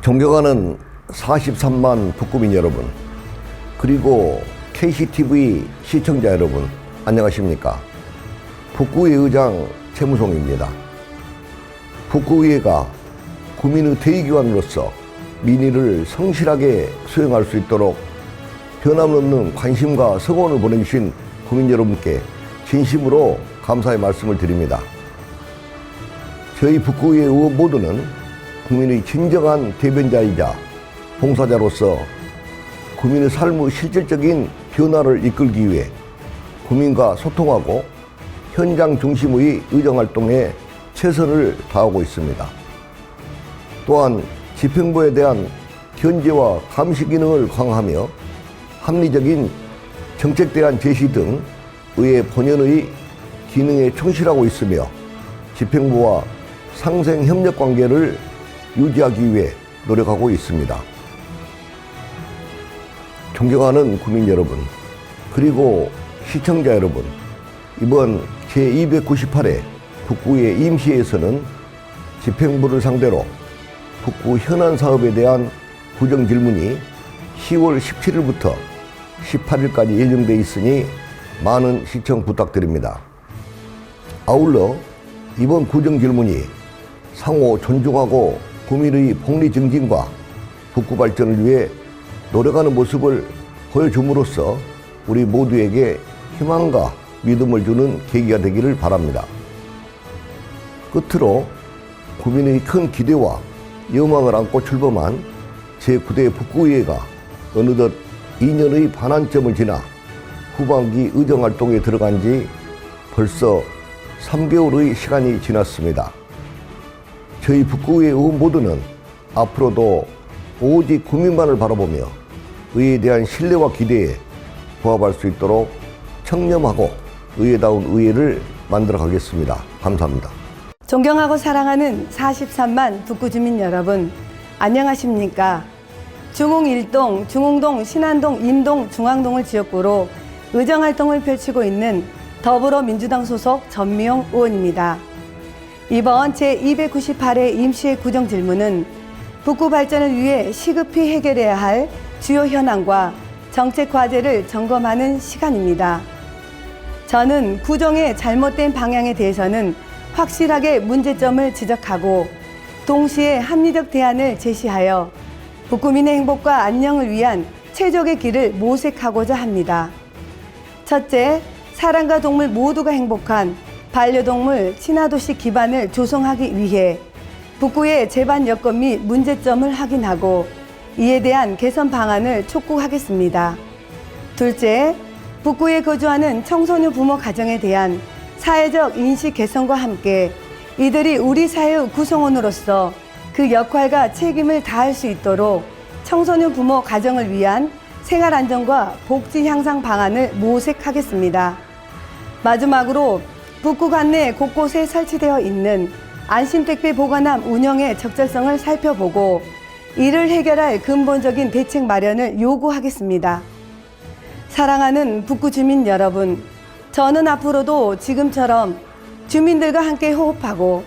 존경하는 43만 북구민 여러분, 그리고 KCTV 시청자 여러분, 안녕하십니까? 북구의 의장 최무송입니다. 북구의회가 국민의 대의기관으로서 민의를 성실하게 수행할 수 있도록 변함없는 관심과 성원을 보내주신 국민 여러분께 진심으로 감사의 말씀을 드립니다. 저희 북구의회 의원 모두는 국민의 진정한 대변자이자 봉사자로서 국민의 삶의 실질적인 변화를 이끌기 위해 국민과 소통하고 현장 중심의 의정활동에 최선을 다하고 있습니다. 또한 집행부에 대한 견제와 감시 기능을 강화하며 합리적인 정책 대안 제시 등 의회 본연의 기능에 충실하고 있으며 집행부와 상생 협력 관계를 유지하기 위해 노력하고 있습니다. 존경하는 국민 여러분, 그리고 시청자 여러분, 이번 제298회 북구의 임시회에서는 집행부를 상대로 북구 현안 사업에 대한 구정질문이 10월 17일부터 18일까지 예정돼 있으니 많은 시청 부탁드립니다. 아울러 이번 구정질문이 상호 존중하고 국민의 복리 증진과 북구 발전을 위해 노력하는 모습을 보여줌으로써 우리 모두에게 희망과 믿음을 주는 계기가 되기를 바랍니다. 끝으로 국민의 큰 기대와 여망을 안고 출범한 제9대 북구의회가 어느덧 2년의 반환점을 지나 후반기 의정활동에 들어간 지 벌써 3개월의 시간이 지났습니다. 저희 북구의회 의원 모두는 앞으로도 오직 국민만을 바라보며 의회에 대한 신뢰와 기대에 부합할 수 있도록 청렴하고 의회다운 의회를 만들어 가겠습니다. 감사합니다. 존경하고 사랑하는 43만 북구 주민 여러분, 안녕하십니까? 중흥 1동, 중흥동, 신안동, 인동, 중앙동을 지역구로 의정활동을 펼치고 있는 더불어민주당 소속 전미용 의원입니다. 이번 제298회 임시회 구정질문은 북구 발전을 위해 시급히 해결해야 할 주요 현안과 정책 과제를 점검하는 시간입니다. 저는 구정의 잘못된 방향에 대해서는 확실하게 문제점을 지적하고 동시에 합리적 대안을 제시하여 북구민의 행복과 안녕을 위한 최적의 길을 모색하고자 합니다. 첫째, 사람과 동물 모두가 행복한 반려동물 친화도시 기반을 조성하기 위해 북구의 제반 여건 및 문제점을 확인하고 이에 대한 개선 방안을 촉구하겠습니다. 둘째, 북구에 거주하는 청소년 부모 가정에 대한 사회적 인식 개선과 함께 이들이 우리 사회의 구성원으로서 그 역할과 책임을 다할 수 있도록 청소년 부모 가정을 위한 생활 안정과 복지 향상 방안을 모색하겠습니다. 마지막으로 북구 관내 곳곳에 설치되어 있는 안심택배 보관함 운영의 적절성을 살펴보고 이를 해결할 근본적인 대책 마련을 요구하겠습니다. 사랑하는 북구 주민 여러분, 저는 앞으로도 지금처럼 주민들과 함께 호흡하고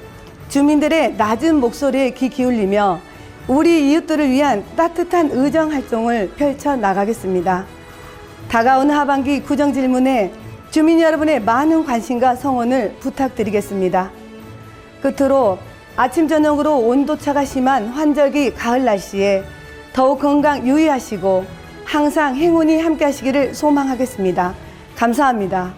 주민들의 낮은 목소리에 귀 기울이며 우리 이웃들을 위한 따뜻한 의정 활동을 펼쳐 나가겠습니다. 다가오는 하반기 구정질문에 주민 여러분의 많은 관심과 성원을 부탁드리겠습니다. 끝으로 아침 저녁으로 온도차가 심한 환절기 가을 날씨에 더욱 건강 유의하시고 항상 행운이 함께 하시기를 소망하겠습니다. 감사합니다.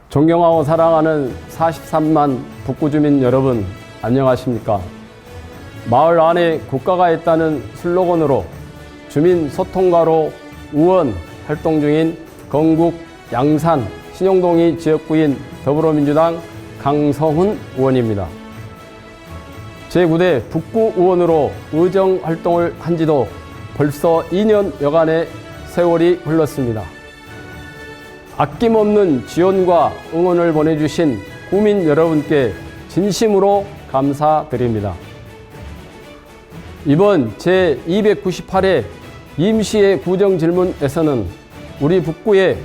존경하고 사랑하는 43만 북구 주민 여러분, 안녕하십니까? 마을 안에 국가가 있다는 슬로건으로 주민 소통가로 의원 활동 중인 건국 양산 신용동이 지역구인 더불어민주당 강성훈 의원입니다. 제9대 북구 의원으로 의정 활동을 한 지도 벌써 2년 여간의 세월이 흘렀습니다. 아낌없는 지원과 응원을 보내주신 국민 여러분께 진심으로 감사드립니다. 이번 제298회 임시회 구정질문에서는 우리 북구에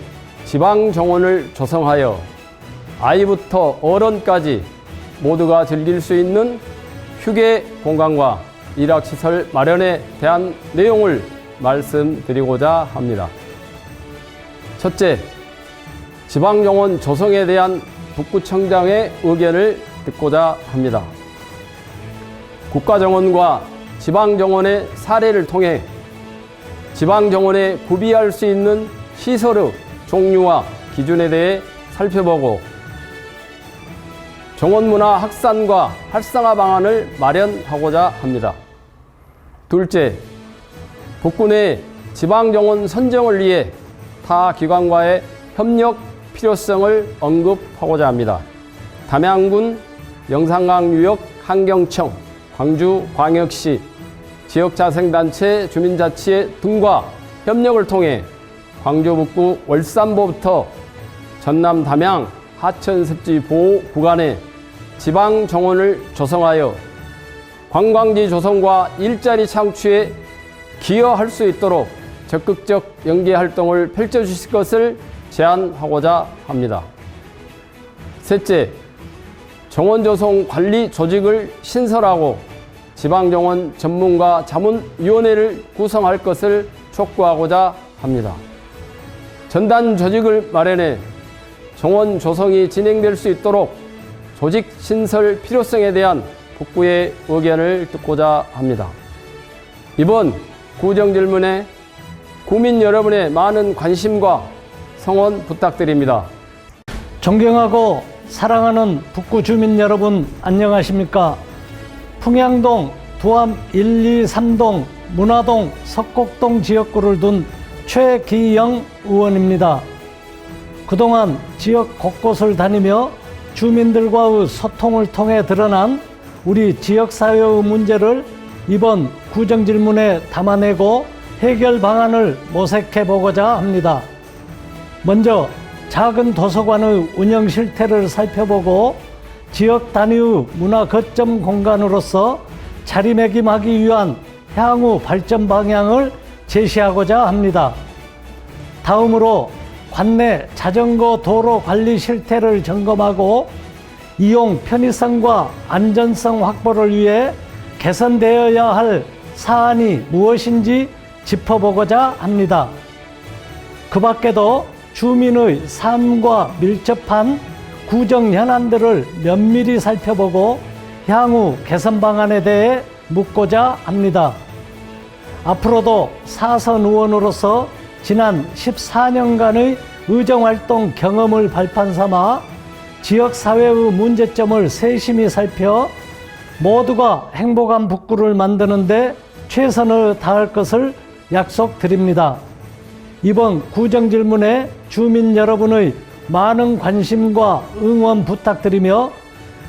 지방정원을 조성하여 아이부터 어른까지 모두가 즐길 수 있는 휴게 공간과 일학시설 마련에 대한 내용을 말씀드리고자 합니다. 첫째, 지방정원 조성에 대한 북구청장의 의견을 듣고자 합니다. 국가정원과 지방정원의 사례를 통해 지방정원에 구비할 수 있는 시설의 종류와 기준에 대해 살펴보고 정원문화 확산과 활성화 방안을 마련하고자 합니다. 둘째, 북구 내 지방정원 선정을 위해 타 기관과의 협력 필요성을 언급하고자 합니다. 담양군 영산강유역 환경청, 광주광역시, 지역자생단체, 주민자치회 등과 협력을 통해 광주 북구 월산보부터 전남 담양 하천습지 보호 구간에 지방정원을 조성하여 관광지 조성과 일자리 창출에 기여할 수 있도록 적극적 연계활동을 펼쳐주실 것을 제안하고자 합니다. 셋째, 정원조성 관리 조직을 신설하고 지방정원 전문가 자문위원회를 구성할 것을 촉구하고자 합니다. 전단 조직을 마련해 정원 조성이 진행될 수 있도록 조직 신설 필요성에 대한 북구의 의견을 듣고자 합니다. 이번 구정질문에 구민 여러분의 많은 관심과 성원 부탁드립니다. 존경하고 사랑하는 북구 주민 여러분, 안녕하십니까? 풍양동, 두암 1, 2, 3동, 문화동, 석곡동 지역구를 둔 최기영 의원입니다. 그동안 지역 곳곳을 다니며 주민들과의 소통을 통해 드러난 우리 지역사회의 문제를 이번 구정질문에 담아내고 해결 방안을 모색해 보고자 합니다. 먼저 작은 도서관의 운영 실태를 살펴보고 지역 단위의 문화 거점 공간으로서 자리매김하기 위한 향후 발전 방향을 제시하고자 합니다. 다음으로 관내 자전거 도로 관리 실태를 점검하고 이용 편의성과 안전성 확보를 위해 개선되어야 할 사안이 무엇인지 짚어보고자 합니다. 그 밖에도 주민의 삶과 밀접한 구정 현안들을 면밀히 살펴보고 향후 개선 방안에 대해 묻고자 합니다. 앞으로도 사선 의원으로서 지난 14년간의 의정활동 경험을 발판 삼아 지역사회의 문제점을 세심히 살펴 모두가 행복한 북구를 만드는 데 최선을 다할 것을 약속드립니다. 이번 구정질문에 주민 여러분의 많은 관심과 응원 부탁드리며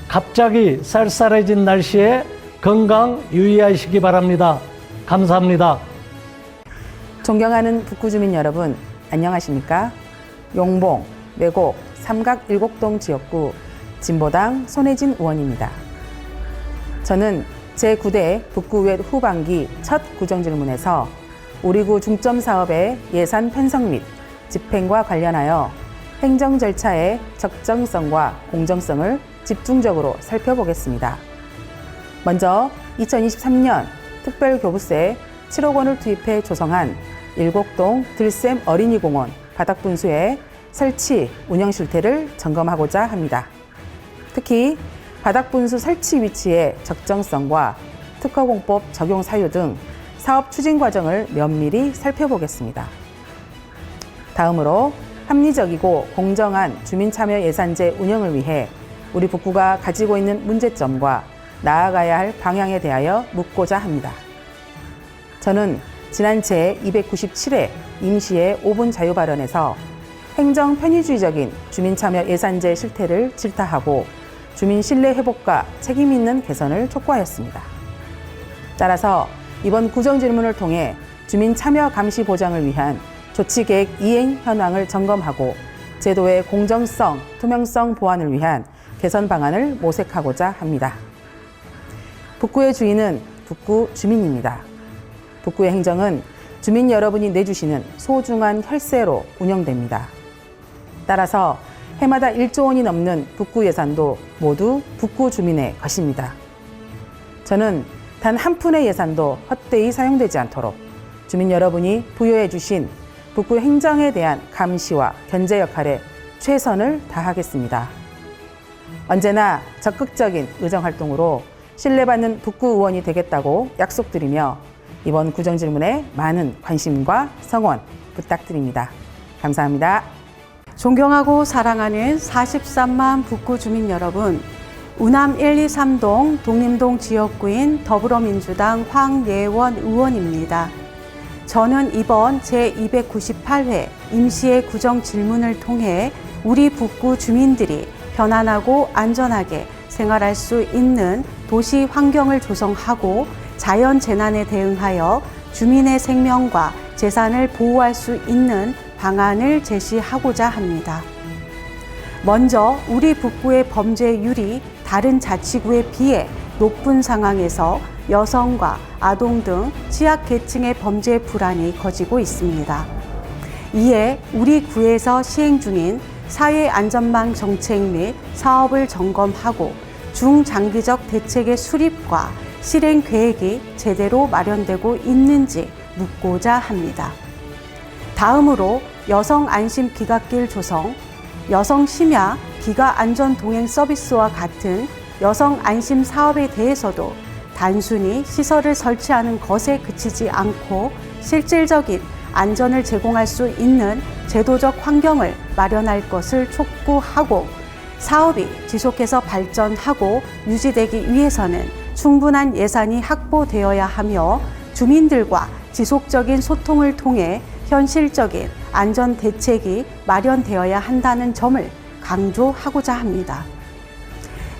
갑자기 쌀쌀해진 날씨에 건강 유의하시기 바랍니다. 감사합니다. 존경하는 북구 주민 여러분, 안녕하십니까? 용봉, 매곡, 삼각 일곡동 지역구 진보당 손혜진 의원입니다. 저는 제9대 북구의회 후반기 첫 구정질문에서 우리 구 중점 사업의 예산 편성 및 집행과 관련하여 행정 절차의 적정성과 공정성을 집중적으로 살펴보겠습니다. 먼저 2023년 특별교부세 7억 원을 투입해 조성한 일곡동 들샘 어린이공원 바닥분수의 설치, 운영 실태를 점검하고자 합니다. 특히 바닥분수 설치 위치의 적정성과 특허공법 적용 사유 등 사업 추진 과정을 면밀히 살펴보겠습니다. 다음으로 합리적이고 공정한 주민참여 예산제 운영을 위해 우리 북구가 가지고 있는 문제점과 나아가야 할 방향에 대하여 묻고자 합니다. 저는 지난 제297회 임시의 5분 자유발언에서 행정 편의주의적인 주민참여 예산제 실태를 질타하고 주민 신뢰 회복과 책임 있는 개선을 촉구하였습니다. 따라서 이번 구정질문을 통해 주민 참여 감시 보장을 위한 조치계획 이행 현황을 점검하고 제도의 공정성, 투명성 보완을 위한 개선 방안을 모색하고자 합니다. 북구의 주인은 북구 주민입니다. 북구의 행정은 주민 여러분이 내주시는 소중한 혈세로 운영됩니다. 따라서 해마다 1조 원이 넘는 북구 예산도 모두 북구 주민의 것입니다. 저는 단 한 푼의 예산도 헛되이 사용되지 않도록 주민 여러분이 부여해 주신 북구 행정에 대한 감시와 견제 역할에 최선을 다하겠습니다. 언제나 적극적인 의정활동으로 신뢰받는 북구 의원이 되겠다고 약속드리며 이번 구정질문에 많은 관심과 성원 부탁드립니다. 감사합니다. 존경하고 사랑하는 43만 북구 주민 여러분, 우남 123동 독림동 지역구인 더불어민주당 황예원 의원입니다. 저는 이번 제298회 임시의 구정 질문을 통해 우리 북구 주민들이 편안하고 안전하게 생활할 수 있는 도시 환경을 조성하고 자연 재난에 대응하여 주민의 생명과 재산을 보호할 수 있는 방안을 제시하고자 합니다. 먼저 우리 북구의 범죄율이 다른 자치구에 비해 높은 상황에서 여성과 아동 등 취약계층의 범죄 불안이 커지고 있습니다. 이에 우리 구에서 시행 중인 사회안전망 정책 및 사업을 점검하고 중장기적 대책의 수립과 실행 계획이 제대로 마련되고 있는지 묻고자 합니다. 다음으로 여성 안심 귀갓길 조성, 여성 심야 귀가 안전 동행 서비스와 같은 여성 안심 사업에 대해서도 단순히 시설을 설치하는 것에 그치지 않고 실질적인 안전을 제공할 수 있는 제도적 환경을 마련할 것을 촉구하고 사업이 지속해서 발전하고 유지되기 위해서는 충분한 예산이 확보되어야 하며 주민들과 지속적인 소통을 통해 현실적인 안전 대책이 마련되어야 한다는 점을 강조하고자 합니다.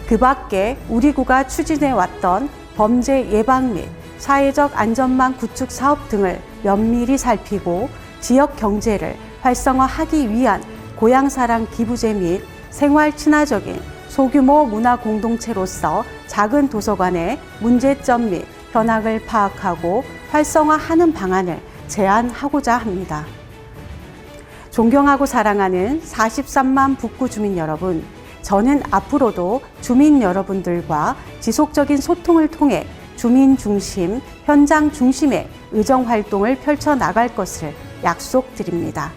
그 밖에 우리 구가 추진해 왔던 범죄 예방 및 사회적 안전망 구축 사업 등을 면밀히 살피고 지역 경제를 활성화하기 위한 고향사랑 기부제 및 생활 친화적인 소규모 문화 공동체로서 작은 도서관의 문제점 및 현황을 파악하고 활성화하는 방안을 제안하고자 합니다. 존경하고 사랑하는 43만 북구 주민 여러분, 저는 앞으로도 주민 여러분들과 지속적인 소통을 통해 주민 중심, 현장 중심의 의정 활동을 펼쳐 나갈 것을 약속드립니다.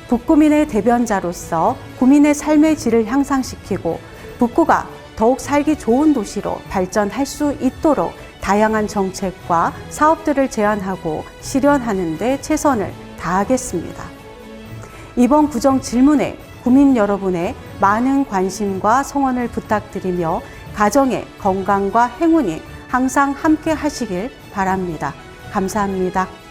북구민의 대변자로서 구민의 삶의 질을 향상시키고 북구가 더욱 살기 좋은 도시로 발전할 수 있도록 다양한 정책과 사업들을 제안하고 실현하는 데 최선을 다하겠습니다. 이번 구정 질문에 구민 여러분의 많은 관심과 성원을 부탁드리며 가정의 건강과 행운이 항상 함께 하시길 바랍니다. 감사합니다.